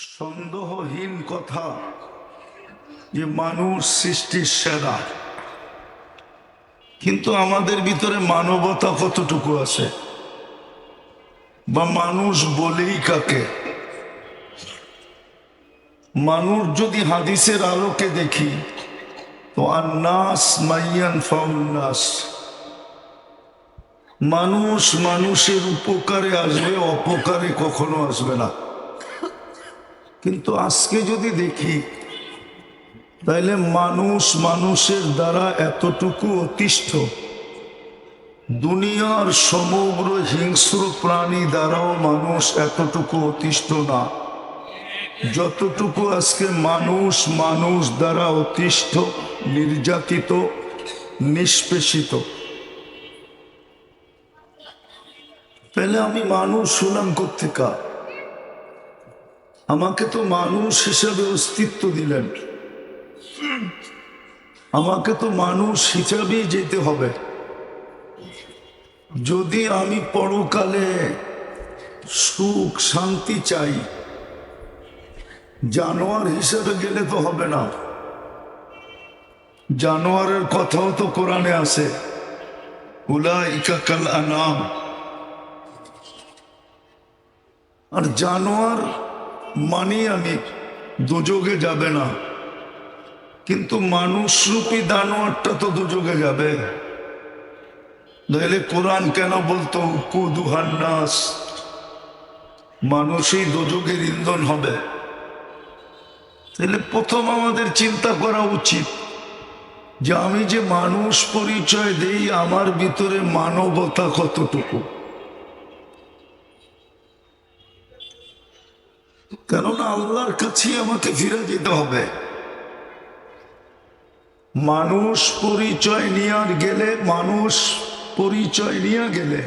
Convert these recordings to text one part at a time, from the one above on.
সন্দেহহীন কথা যে মানুষ সৃষ্টির সেরা, কিন্তু আমাদের ভিতরে মানবতা কতটুকু আছে, বা মানুষ বলেই কাকে? মানুষ যদি হাদিসের আলোকে দেখি তো আন্নাস মাইয়ান ফাউন্নাস, মানুষ মানুষের উপকারে আসবে, অপকারে কখনো আসবে না। কিন্তু আজকে যদি দেখি তাইলে মানুষ মানুষের দ্বারা এতটুকু অতিষ্ঠ, দুনিয়ার সমগ্র হিংস্র প্রাণী দ্বারাও মানুষ এতটুকু অতিষ্ঠ না, যতটুকু আজকে মানুষ মানুষ দ্বারা অতিষ্ঠ, নির্যাতিত, নিষ্পেষিত। তাহলে আমি মানুষ হলাম কোত্থেকা? আমাকে তো মানুষ হিসাবে অস্তিত্ব দিলেন, আমাকে তো মানুষ হিসাবেই যেতে হবে। যদি আমি পরকালে সুখ শান্তি চাই, জানোয়ার হিসাবে গেলে তো হবে না। জানোয়ারের কথাও তো কোরআনে আছে, উলাইকা কাল আনাম। আর জানোয়ার মানি আমি দোজগে যাবে না, কিন্তু মানুষরূপী দানোয়ারটা তো দোজগে যাবে। তাহলে কোরআন কেন বলতো কুদুহান নাস, মানুষই দোজগের ইন্ধন হবে? তাহলে প্রথম আমাদের চিন্তা করা উচিত যে আমি যে মানুষ পরিচয় দেই, আমার ভিতরে মানবতা কতটুকু। কেননা আল্লাহর কাছেই আমাকে ফিরে যেতে হবে। মানুষ পরিচয় নিয়ে গেলে, মানুষ পরিচয় নিয়ে গেলে,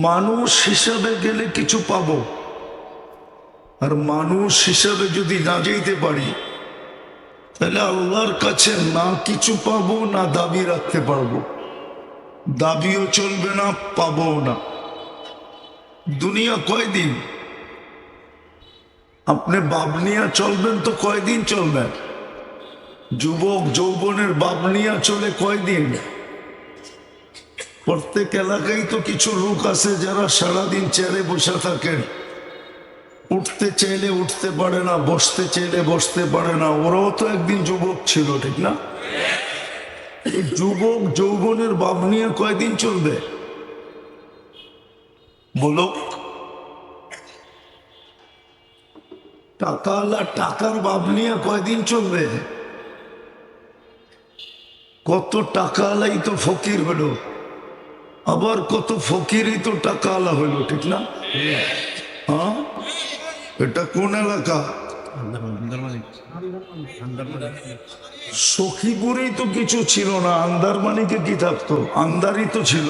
মানুষ হিসাবে গেলে কিছু পাবো। আর মানুষ হিসাবে যদি না যেতে পারি, তাহলে আল্লাহর কাছে না কিছু পাবো, না দাবি রাখতে পারবো। দাবিও চলবে না, পাবো না। দুনিয়া কয়দিন? আপনি বাবনিয়া চলবেন তো কয়দিন চলবেন? যুবক যৌবনের বাবনিয়া চলে কয়দিন? প্রত্যেক এলাকায় তো কিছু লোক আছে যারা সারাদিন চেয়ারে বসে থাকেন, উঠতে চাইলে উঠতে পারে না, বসতে চাইলে বসতে পারে না। ওরাও তো একদিন যুবক ছিল, ঠিক না? যুবক যৌবনের বাবনিয়া কয়দিন চলবে বলো? টাকাওয়ালা টাকার বাবনিয়া কয়দিন চলবে? কত টাকাওয়ালাই তো ফকির হলো, আবার কত ফকিরই তো টাকাওয়ালা হইল, ঠিক না? হ্যাঁ, এটা কোন এলাকা? সখীপুরেই তো কিছু ছিল না, আন্দারমানিকে কি থাকতো? আন্দারই তো ছিল।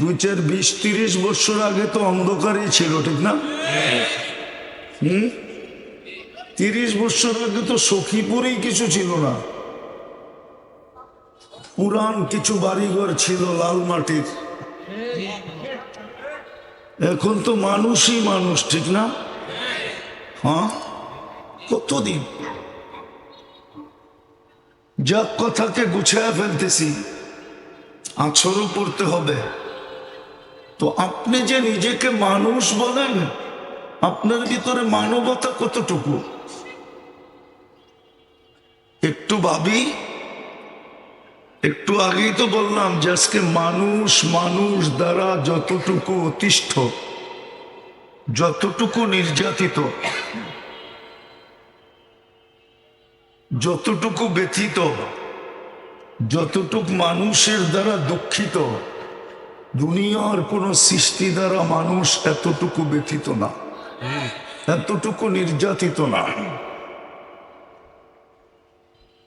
20-30 বছর আগে তো অন্ধকারই ছিল, ঠিক না? 30 বছর আগে তো সখীপুরেই কিছু ছিল না। পুরান কিছু বাড়িঘর ছিল লাল মাটির। এখন তো মানুষই মানুষ, ঠিক না? হ্যাঁ, কতদিন? যা কথাকে গুছায় ফেলতেছি, আছরও পড়তে হবে। তো আপনি যে নিজেকে মানুষ বলেন, আপনার ভিতরে মানবতা কতটুকু? একটু ভাবি। একটু আগেই তো বললাম যে আজকে মানুষ মানুষ দ্বারা যতটুকু অতিষ্ঠ, যতটুকু নির্যাতিত, যতটুকু ব্যথিত, যতটুকু মানুষের দ্বারা দুঃখিত, দুনিয়ার কোন সৃষ্টি দ্বারা মানুষ এতটুকু ব্যথিত না, এতটুকু নির্যাতিত না।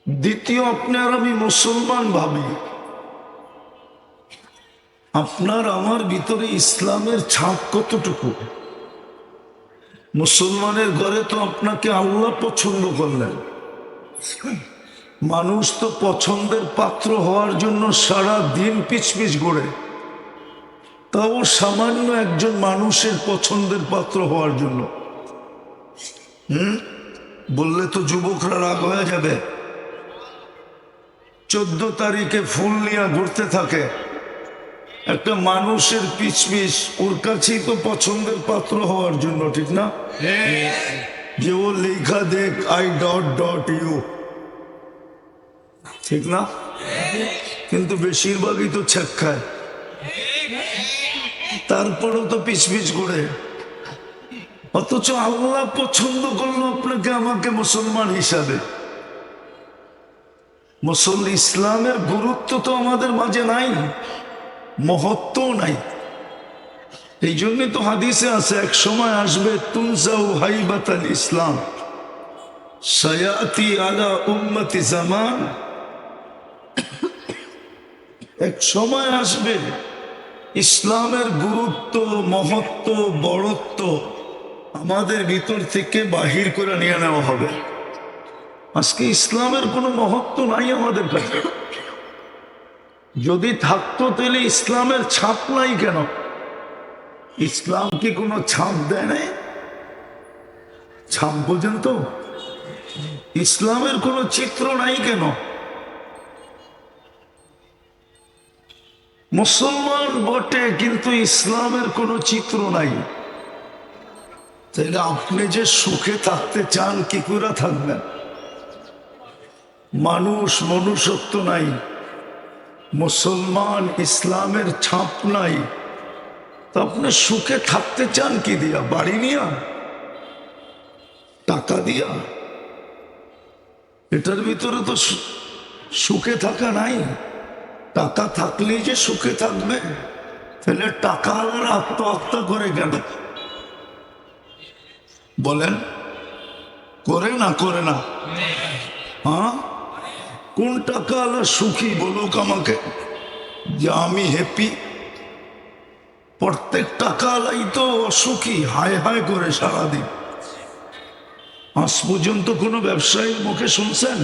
দ্বিতীয়, আপনার আমি মুসলমান ভাবি, আপনার আমার ভিতরে ইসলামের ছাপ কতটুকু? মুসলমানের ঘরে তো আপনাকে আল্লাহ পছন্দ করলেন। মানুষ তো পছন্দের পাত্র হওয়ার জন্য সারা দিন পিছপিছ ঘোরে। তাও সামান্য একজন মানুষের পছন্দের পাত্র হওয়ার জন্য। বললে তো যুবকরা রাগ হয়ে যাবে। 14 তারিখে ফুল নিয়ে ঘুরতে থাকে, একটা মানুষের পিছপিছ ওর কাছেই তো পছন্দের পাত্র হওয়ার জন্য, ঠিক না? যে ও লেখা দেখ আই ডট ডট ইউ, ঠিক না? কিন্তু বেশিরভাগই তো ছেক্কায়, তারপরেও তো পিছপিছ ঘুরে। অথচ আল্লাহ পছন্দ করলো আপনাকে আমাকে মুসলমান হিসাবে। ইসলামের গুরুত্ব তো আমাদের মাঝে নাই, মহত্ব নাই। এই জন্যই তো হাদিসে আছে, এক সময় আসবে তুনজাউ হাইবাতাল ইসলাম সায়াতি আলা উম্মতি জামান। এক সময় আসবে ইসলামের গুরুত্ব, মহত্ব, বড়ত্ব আমাদের ভিতর থেকে বাহির করে নিয়ে নেওয়া হবে। আজকে ইসলামের কোনো মহত্ব নাই আমাদের কাছে। যদি থাকতো তাহলে ইসলামের ছাপ নাই কেন? ইসলাম কি কোনো ছাপ দেয় নাই? ছাপ বোঝেন তো? ইসলামের কোনো চিত্র নাই কেন? মুসলমান বটে কিন্তু ইসলামের কোনো চিত্র নাই। তাহলে আপনি যে সুখে থাকতে চান, কি করে থাকবেন? মনুষ্যত্ব নাই, মুসলমান ইসলামের ছাপ নাই, তো আপনি সুখে থাকতে চান কি দিয়া? বাড়ি নিয়া, টাকা দিয়া? এটার ভিতরে তো সুখে থাকা নাই। টাকা থাকলেই যে সুখে থাকবে? তাহলে টাকা আর আত্মহত্যা করে কেন? বলেন, করে না করে না? হ্যাঁ, কোন টাকা আলা সুখী বলুক আমাকে যে আমি হ্যাপি। প্রত্যেক টাকা আলাই তো অসুখী, হায় হায় করে সারাদিন। আজ পর্যন্ত কোনো ব্যবসায়ীর মুখে শুনছেন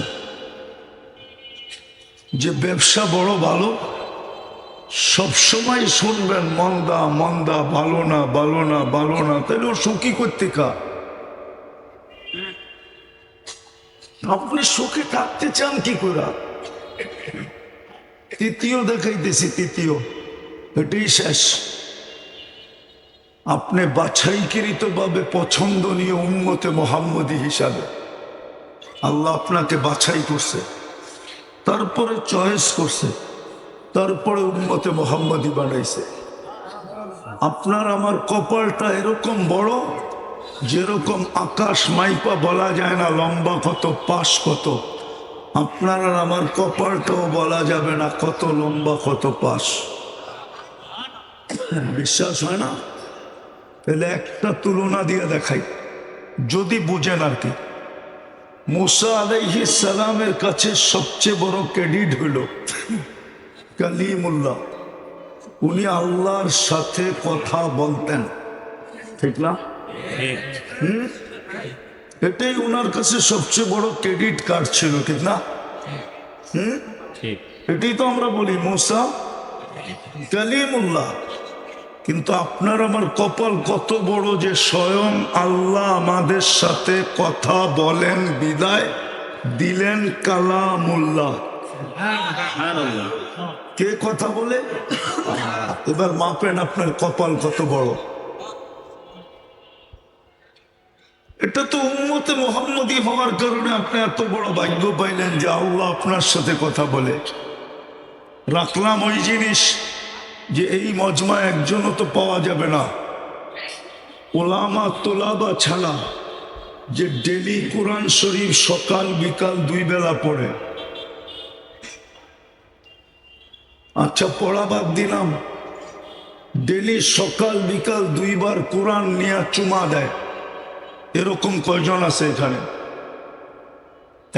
যে ব্যবসা বড় ভালো? সবসময় শুনবেন মন্দা মন্দা, ভালো না ভালো না ভালো না। তাহলে ও সুখী করতে কা? আপনি সুখে থাকতে চান কি করে? তৃতীয় দেখাইতেছি, তৃতীয়, এটাই শেষ। আপনি বাছাইকৃত ভাবে পছন্দনীয় উম্মতে মুহাম্মদী হিসাবে আল্লাহ আপনাকে বাছাই করছে, তারপরে চয়েস করছে, তারপরে উম্মতে মুহাম্মদী বানাইছে। আপনার আমার কপালটা এরকম বড়, যেরকম আকাশ মাইপা বলা যায় না লম্বা কত, পাশ কত, আপনার আর আমার কপালটাও বলা যাবে না কত লম্বা কত পাশ। বিশ্বাস হয় না? তাহলে একটা তুলনা দিয়ে দেখাই, যদি বুঝেন আর কি। মুসা আলাইহিস সালামের কাছে সবচেয়ে বড় ক্রেডিট হইল কালিমুল্লাহ। উনি আল্লাহর সাথে কথা বলতেন, ঠিক না? এটাই উনার কাছে সবচেয়ে বড় ক্রেডিট কার্ড ছিল, ঠিক না? এটাই তো আমরা বলি মুসা কালিমুল্লাহ। কিন্তু আপনার আমার কপাল কত বড় যে স্বয়ং আল্লাহ আমাদের সাথে কথা বলেন, বিদায় দিলেন কালামুল্লাহ। কে কথা বলে? এবার মাপেন আপনার কপাল কত বড়। এটা তো উম্মতে মুহাম্মদী হওয়ার কারণে আপনি এত বড় ভাগ্য পাইলেন যে আল্লাহ আপনার সাথে কথা বলে। রাখলাম ওই জিনিস যে এই মজমা একজনও তো পাওয়া যাবে না, ওলামা তোলাবা ছাড়া, যে ডেলি কোরআন শরীফ সকাল বিকাল 2 বেলা পড়ে। আচ্ছা, পড়া বাদ দিলাম, ডেলি সকাল বিকাল 2 বার কোরআন নিয়ে চুমা দেয়, এরকম কয়জন আছে এখানে?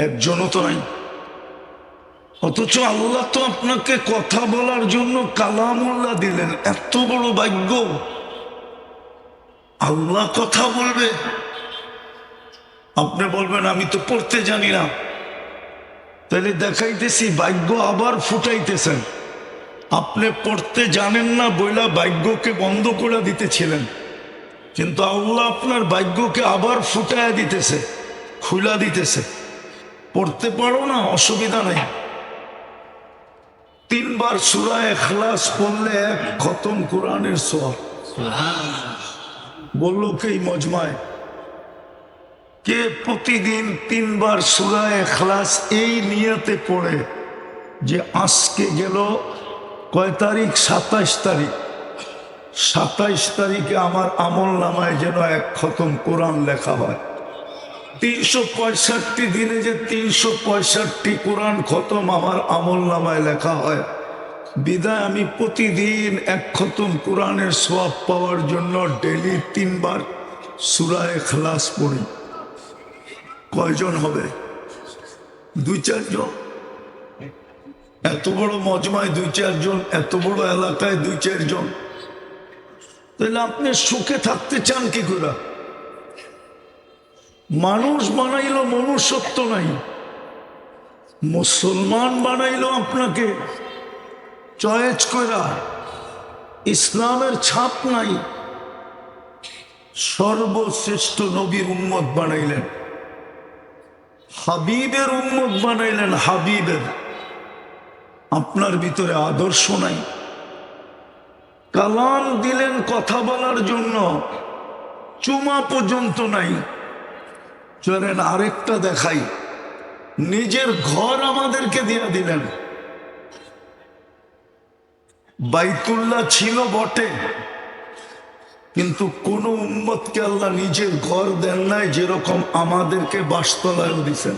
একজনও তো নাই। অথচ আল্লাহ তো আপনাকে কথা বলার জন্য কালামুল্লাহ দিলেন। এত বড় ভাগ্য, আল্লাহ কথা বলবে। আপনি বলবেন আমি তো পড়তে জানি না, তাহলে দেখাইতেছি ভাগ্য আবার ফুটাইতেছেন। আপনি পড়তে জানেন না বইলা ভাগ্যকে বন্ধ করে দিতেছিলেন, কিন্তু আল্লাহ আপনার ভাগ্যকে আবার ফুটায় দিতেছে, খুলা দিতেছে। পড়তে পারো না, অসুবিধা নেই। 3 বার সূরা ইখলাস পড়লে 1 খতম কোরআনের সওয়াব। বললো কে মজমায়, কে প্রতিদিন 3 বার সূরা ইখলাস এই নিয়তে পড়ে যে আজকে গেল কয় তারিখ, 27 তারিখ, 27 তারিখে আমার আমল নামায় যেন 1 খতম কোরআন লেখা হয়। 365 দিনে যে 365 কোরআন খতম আমার আমল নামায় লেখা হয়, বিদায় আমি প্রতিদিন 1 খতম কোরআনের সওয়াব পাওয়ার জন্য ডেইলি 3 বার সূরা ইখলাস পড়ি। কয়জন হবে? 2-4 জন। এত বড় মজমায় 2-4 জন, এত বড় এলাকায় 2-4 জন। তাহলে আপনি সুখে থাকতে চান কি করে? মানুষ বানাইলো, মনুষ্যত্ব নাই। মুসলমান বানাইলো আপনাকে চয়েস করা, ইসলামের ছাপ নাই। সর্বশ্রেষ্ঠ নবীর উম্মত বানাইলেন, হাবিবের উম্মত বানাইলেন, হাবিবের। আপনার ভিতরে আদর্শ নাই। কালাম দিলেন কথা বলার জন্য, চুমা পর্যন্ত নাই। চলেন আরেকটা দেখাই, নিজের ঘর আমাদেরকে দিয়ে দিলেন। বাইতুল্লাহ ছিল বটে, কিন্তু কোন উম্মতকে আল্লাহ নিজের ঘর দেন নাই, যেরকম আমাদেরকে বাসতলায়ও দিছেন।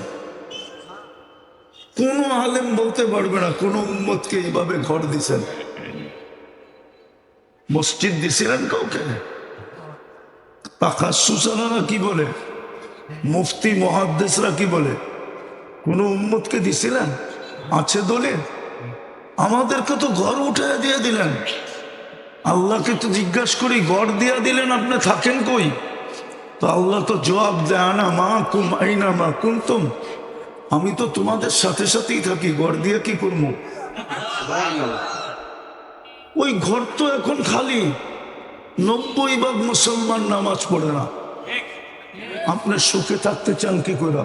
কোন আলেম বলতে পারবে না কোন উম্মতকে এইভাবে ঘর দিছেন। মসজিদ দিছিলেন কাউকে? তাকাসুসালারা কি বলে, মুফতি মুহাদ্দিসরা কি বলে, কোন উম্মতকে দিছিলেন? আছে দলে? আমাদেরকে তো ঘর উঠায় দিয়ে দিলেন। আল্লাহকে তো জিজ্ঞাসা করি, ঘর দিয়া দিলেন, আপনি থাকেন কই? তো আল্লাহ তো জবাব দেয় না, মা কুম আইনা মা কুনতুম, আমি তো তোমাদের সাথে সাথেই থাকি, ঘর দিয়া কি করবো? ওই ঘর তো এখন খালি। 90% মুসলমান নামাজ পড়ে না। আপনি সুখে থাকতে চান কি করে?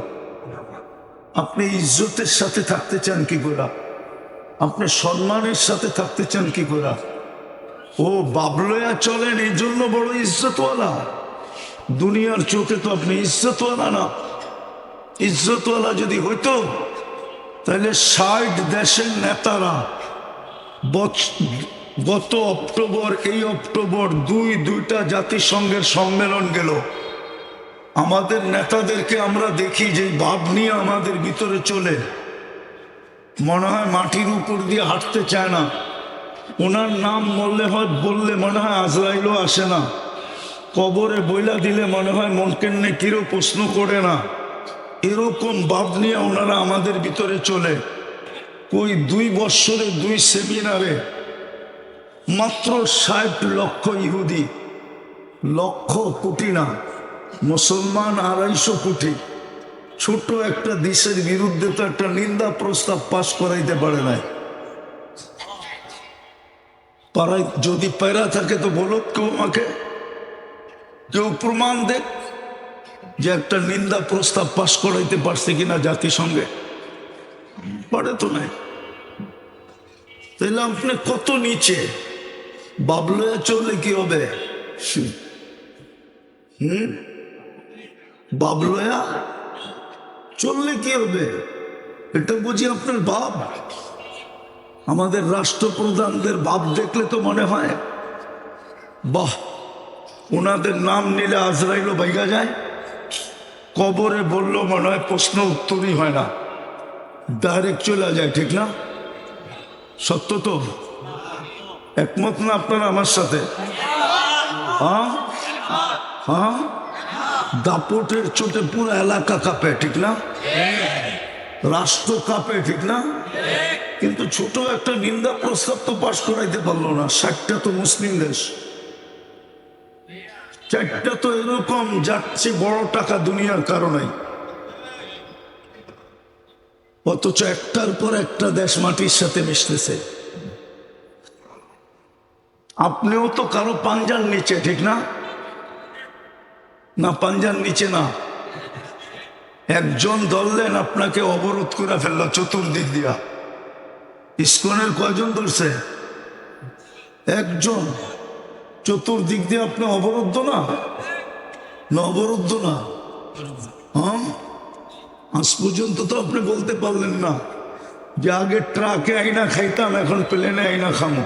আপনি ইজ্জতের সাথে থাকতে চান কি করে? আপনি সম্মানের সাথে থাকতে চান কি করে? ও বাবলয়া চলেন এই জন্য বড় ইজ্জতওয়ালা? দুনিয়ার চোখে তো আপনি ইজ্জতওয়ালা না। ইজ্জতওয়ালা যদি হইতো তাহলে 60 দেশের নেতারা গত অক্টোবর, এই অক্টোবর দুইটা জাতিসংঘের সম্মেলন গেল। আমাদের নেতাদেরকে আমরা দেখি যে ভাব নিয়ে আমাদের ভিতরে চলে, মনে হয় মাটির উপর দিয়ে হাঁটতে চায় না। ওনার নাম বললে মনে হয় আজরাইলও আসে না। কবরে বইলা দিলে মনে হয় মনকেন নেকিরও প্রশ্ন করে না। এরকম ভাব নিয়ে ওনারা আমাদের ভিতরে চলে। ওই 2 বৎসরে 2 সেমিনারে মাত্র 60 লক্ষ ইহুদি, লক্ষ কোটি না, মুসলমান 250 কোটি। ছোট একটা দেশের বিরুদ্ধে তো একটা নিন্দা প্রস্তাব পাশ করাইতে পারে নাই। পাড়ায় যদি পেরা থাকে তো বলো কেউ, আমাকে কেউ প্রমাণ দেখ যে একটা নিন্দা প্রস্তাব পাশ করাইতে পারছে কিনা জাতিসংঘে। পারে তো নাই। তাহলে আপনি কত নিচে। বাবলয়া চললে কি হবে? বাবলয়া চললে কি হবে? এটা বুঝি আপনার ভাব। আমাদের রাষ্ট্রপ্রধানদের ভাব দেখলে তো মনে হয় বাহ, ওনাদের নাম নিলে আজরাইলও ভাইগা যায়। কবরে বললো মনে হয় প্রশ্ন উত্তরই হয় না, ডাইরেক্ট চলে যায়। ঠিক না? সত্য তো? একমত না আপনারা আমার সাথে? হ্যাঁ হ্যাঁ, দাপটের চোটে পুরো এলাকা কাঁপে। ঠিক না? রাষ্ট্র কাঁপে। ঠিক না? কিন্তু ছোট একটা নিন্দা প্রস্তাব তো পাশ করাইতে পারলো না। 60টা তো মুসলিম দেশ, 4টা তো এরকম যাচ্ছে বড় টাকা দুনিয়ার কারণে। অথচ একটার পর একটা দেশ মাটির সাথে মিশতেছে। আপনিও তো কারো পাঞ্জার নিচে, ঠিক না? না, পাঞ্জার নিচে না। একজন ধরলেন, আপনাকে অবরোধ করে ফেললো চতুর্দিক দিয়া। ইস্কনের কয়জন ধরছে? একজন। চতুর্দিক দিয়ে আপনি অবরুদ্ধ না? না অবরুদ্ধ না? হ্যাঁ, আজ পর্যন্ত তো আপনি বলতে পারলেন না যে আগে ট্রাকে আইনা খাইতাম, এখন প্লেনে আইনা খামো।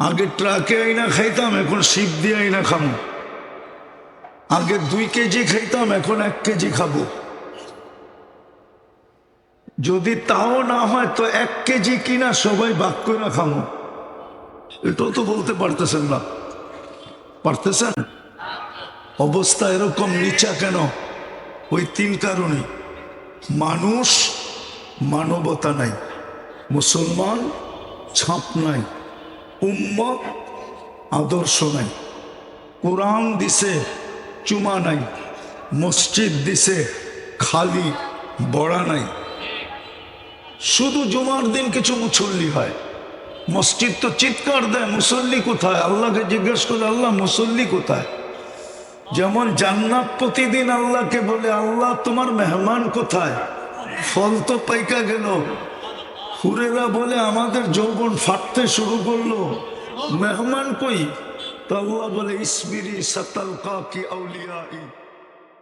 আগে ট্রাকে আইনা খাইতাম, এখন শিপ দিয়ে আইনা খামো। আগে 2 কেজি খাইতাম, এখন 1 কেজি খাবো। যদি তাও না হয় তো 1 কেজি কিনা সবাই ভাগ করে খামো। এটাও তো বলতে পারতেছেন না। পারতেছেন? অবস্থা এরকম নিচা কেন? ওই 3 কারণে। মানুষ মানবতা নাই, মুসলমান ছাপ নাই, উম্মত আদর্শ নাই। কোরআন দিছে, চুমা নাই। মসজিদ দিছে, খালি বড়া নাই। শুধু জুমার দিন কিছু মুসল্লি হয়, মসজিদ তো চিৎকার দেয়, মুসল্লি কোথায়? আল্লাহকে জিজ্ঞেস করে, আল্লাহ মুসল্লি কোথায়? যেমন জান্নাত প্রতিদিন আল্লাহকে বলে, আল্লাহ তোমার মেহমান কোথায়? ফল তো পাইকা গেল। হুরেরা বলে, আমাদের যৌবন ফাটতে শুরু করলো, মেহমান কই? তো আল্লাহ বলে, ইসবিরি সাতালকা কি আউলিয়াই।